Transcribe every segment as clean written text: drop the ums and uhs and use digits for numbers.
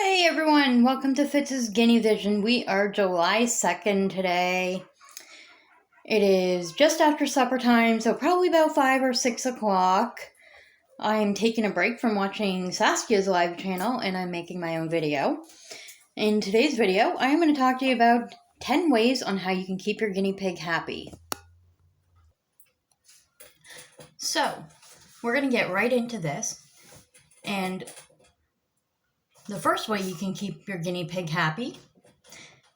Hey everyone, welcome to Fitz's Guinea Vision. We are July 2nd today. It is just after supper time, so probably about 5 or 6 o'clock. I'm taking a break from watching Saskia's live channel and I'm making my own video. In today's video, I am going to talk to you about 10 ways on how you can keep your guinea pig happy. So, we're going to get right into this. And the first way you can keep your guinea pig happy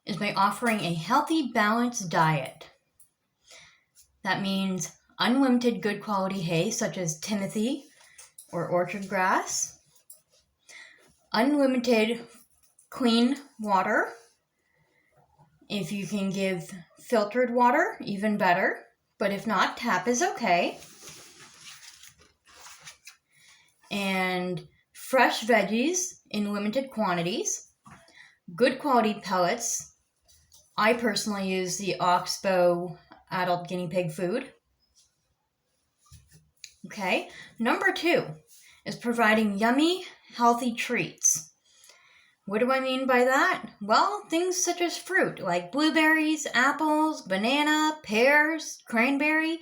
is by offering a healthy, balanced diet. That means unlimited good quality hay, such as Timothy or orchard grass, unlimited clean water. If you can give filtered water, even better, but if not, tap is okay. And fresh veggies in limited quantities, good quality pellets. I personally use the Oxbow adult guinea pig food. Okay, number 2 is providing yummy, healthy treats. What do I mean by that? Well, things such as fruit, like blueberries, apples, banana, pears, cranberry,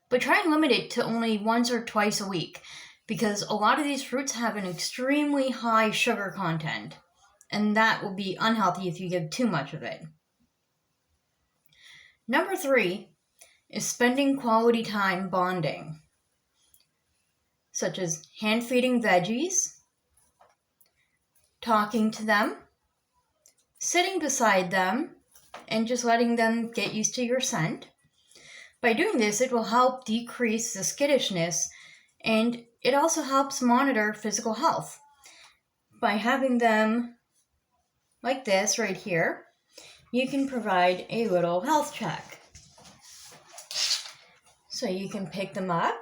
but try and limit it to only once or twice a week, because a lot of these fruits have an extremely high sugar content, and that will be unhealthy if you give too much of it. Number 3 is spending quality time bonding, such as hand-feeding veggies, talking to them, sitting beside them, and just letting them get used to your scent. By doing this, it will help decrease the skittishness, and it also helps monitor physical health. By having them like this right here, you can provide a little health check. So you can pick them up.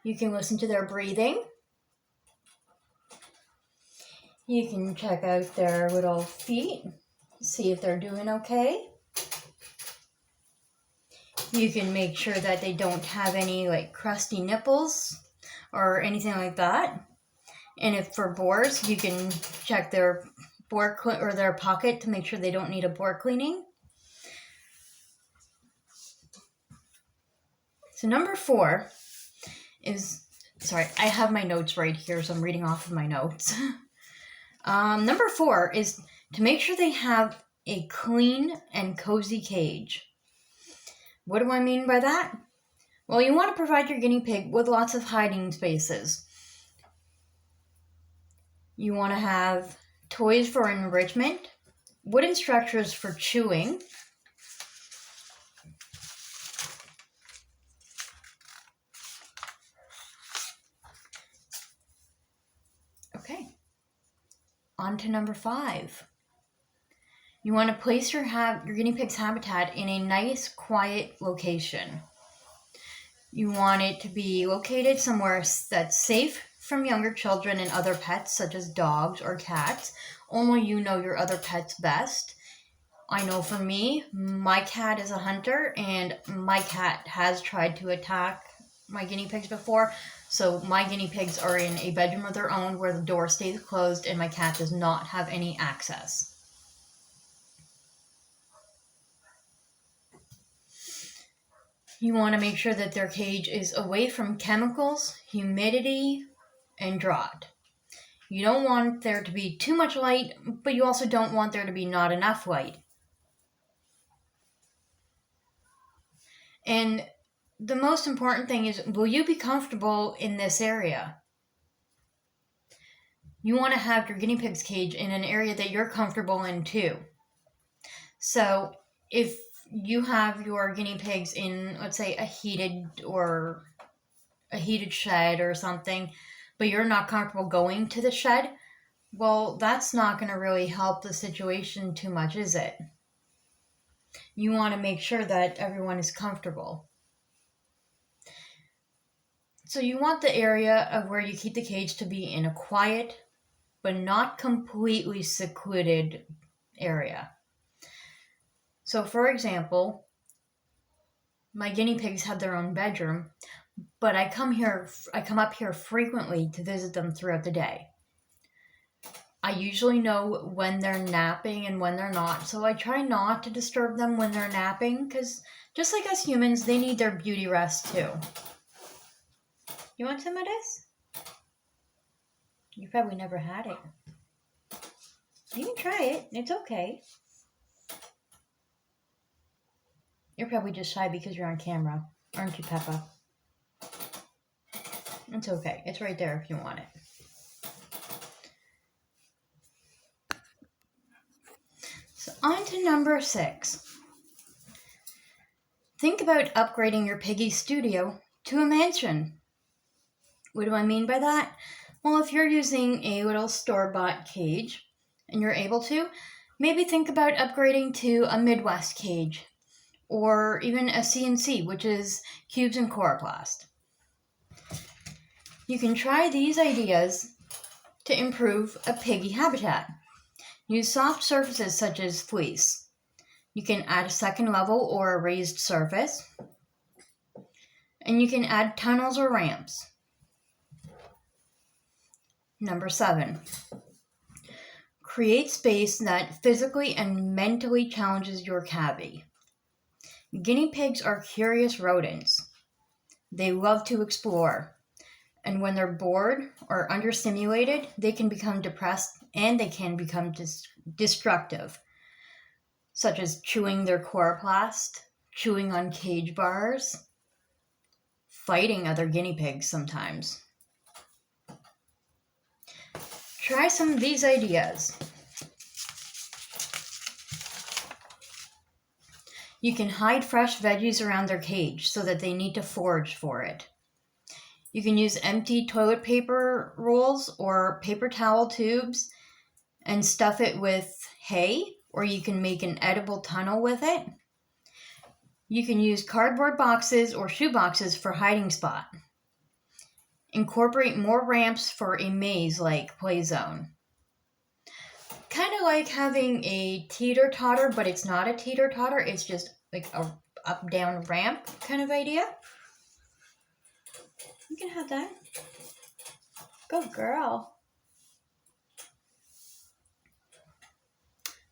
You can listen to their breathing. You can check out their little feet, see if they're doing okay. You can make sure that they don't have any crusty nipples or anything like that. And if for boars, you can check their boar or their pocket to make sure they don't need a boar cleaning. So number 4 is, I have my notes right here, so I'm reading off of my notes. Number 4 is to make sure they have a clean and cozy cage. What do I mean by that? Well, you want to provide your guinea pig with lots of hiding spaces. You want to have toys for enrichment, wooden structures for chewing, okay. On to number 5. You want to place your guinea pig's habitat in a nice, quiet location. You want it to be located somewhere that's safe from younger children and other pets, such as dogs or cats. Only you know your other pets best. I know for me, my cat is a hunter, and my cat has tried to attack my guinea pigs before. So my guinea pigs are in a bedroom of their own where the door stays closed and my cat does not have any access. You want to make sure that their cage is away from chemicals, humidity, and drought. You don't want there to be too much light, but you also don't want there to be not enough light. And the most important thing is, will you be comfortable in this area? You want to have your guinea pig's cage in an area that you're comfortable in too. So if you have your guinea pigs in, let's say, a heated shed or something, but you're not comfortable going to the shed, well, that's not going to really help the situation too much, is it? You want to make sure that everyone is comfortable. So you want the area of where you keep the cage to be in a quiet, but not completely secluded area. So for example, my guinea pigs have their own bedroom, but I come up here frequently to visit them throughout the day. I usually know when they're napping and when they're not, so I try not to disturb them when they're napping, because just like us humans, they need their beauty rest too. You want some of this? You probably never had it. You can try it. It's okay. You're probably just shy because you're on camera. Aren't you, Peppa? It's okay. It's right there if you want it. So on to number 6. Think about upgrading your piggy studio to a mansion. What do I mean by that? Well, if you're using a little store-bought cage and you're able to, maybe think about upgrading to a Midwest cage or even a CNC, which is cubes and coroplast. You can try these ideas to improve a piggy habitat. Use soft surfaces such as fleece. You can add a second level or a raised surface. And you can add tunnels or ramps. Number 7. Create space that physically and mentally challenges your cavity. Guinea pigs are curious rodents. They love to explore. And when they're bored or understimulated, they can become depressed and they can become destructive, such as chewing their coroplast, chewing on cage bars, fighting other guinea pigs sometimes. Try some of these ideas. You can hide fresh veggies around their cage so that they need to forage for it. You can use empty toilet paper rolls or paper towel tubes and stuff it with hay, or you can make an edible tunnel with it. You can use cardboard boxes or shoe boxes for hiding spot. Incorporate more ramps for a maze-like play zone. Kind of like having a teeter-totter, but it's not a teeter-totter, it's just like a up-down ramp kind of idea. You can have that. Go girl.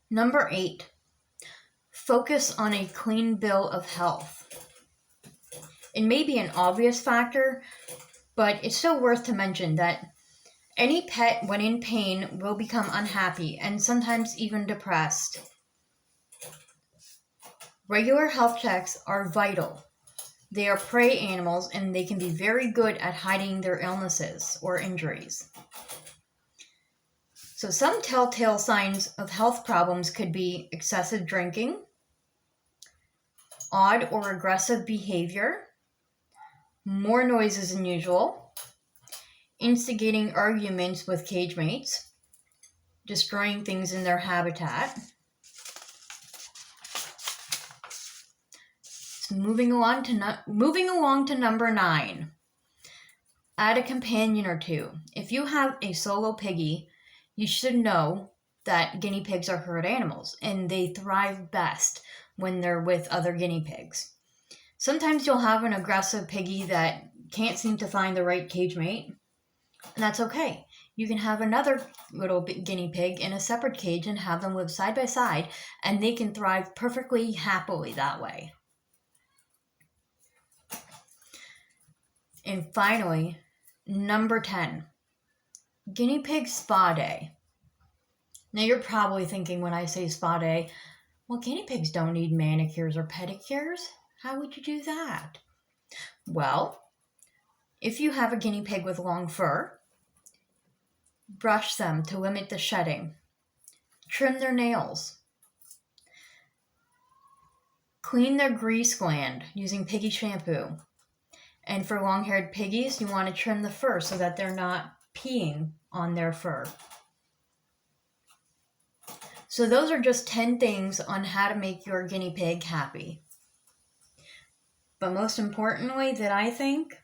Number 8. Focus on a clean bill of health. It may be an obvious factor, but it's still worth to mention that any pet, when in pain, will become unhappy and sometimes even depressed. Regular health checks are vital. They are prey animals and they can be very good at hiding their illnesses or injuries. So some telltale signs of health problems could be excessive drinking, odd or aggressive behavior, more noises than usual, instigating arguments with cage mates, destroying things in their habitat. So moving along to number 9. Add a companion or two. If you have a solo piggy, you should know that guinea pigs are herd animals and they thrive best when they're with other guinea pigs. Sometimes you'll have an aggressive piggy that can't seem to find the right cage mate, and that's okay. You can have another little guinea pig in a separate cage and have them live side by side, and they can thrive perfectly happily that way. And finally, number 10, guinea pig spa day. Now you're probably thinking when I say spa day, well, guinea pigs don't need manicures or pedicures. How would you do that? Well, if you have a guinea pig with long fur, brush them to limit the shedding. Trim their nails. Clean their grease gland using piggy shampoo. And for long-haired piggies, you want to trim the fur so that they're not peeing on their fur. So those are just 10 things on how to make your guinea pig happy. But most importantly that I think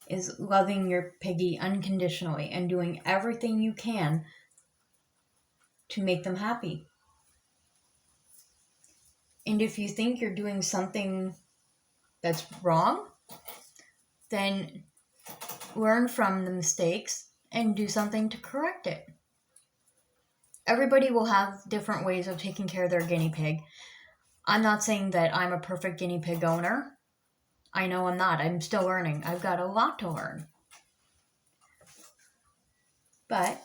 is loving your piggy unconditionally and doing everything you can to make them happy. And if you think you're doing something that's wrong, then learn from the mistakes and do something to correct it. Everybody will have different ways of taking care of their guinea pig. I'm not saying that I'm a perfect guinea pig owner. I know I'm not. I'm still learning. I've got a lot to learn. But,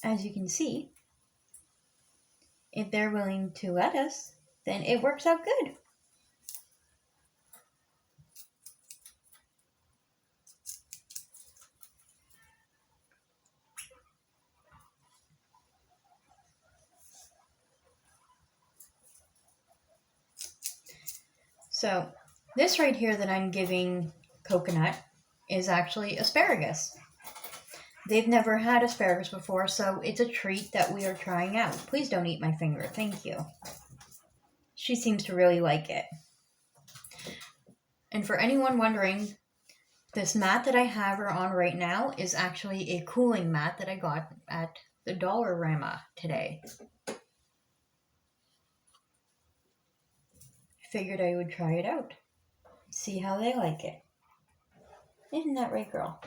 as you can see, if they're willing to let us, then it works out good. So, this right here that I'm giving Coconut is actually asparagus. They've never had asparagus before, so it's a treat that we are trying out. Please don't eat my finger. Thank you. She seems to really like it. And for anyone wondering, this mat that I have her on right now is actually a cooling mat that I got at the Dollarama today. I figured I would try it out. See how they like it. Isn't that right, girl?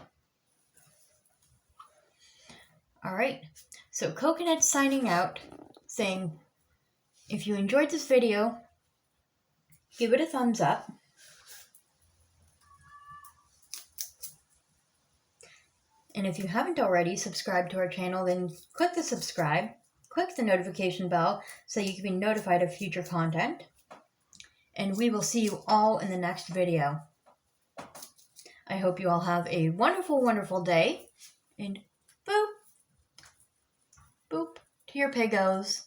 Alright, so Coconut's signing out, saying, if you enjoyed this video, give it a thumbs up. And if you haven't already subscribed to our channel, then click the subscribe, click the notification bell so you can be notified of future content. And we will see you all in the next video. I hope you all have a wonderful, wonderful day. And boop, boop to your piggos.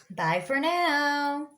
Bye for now.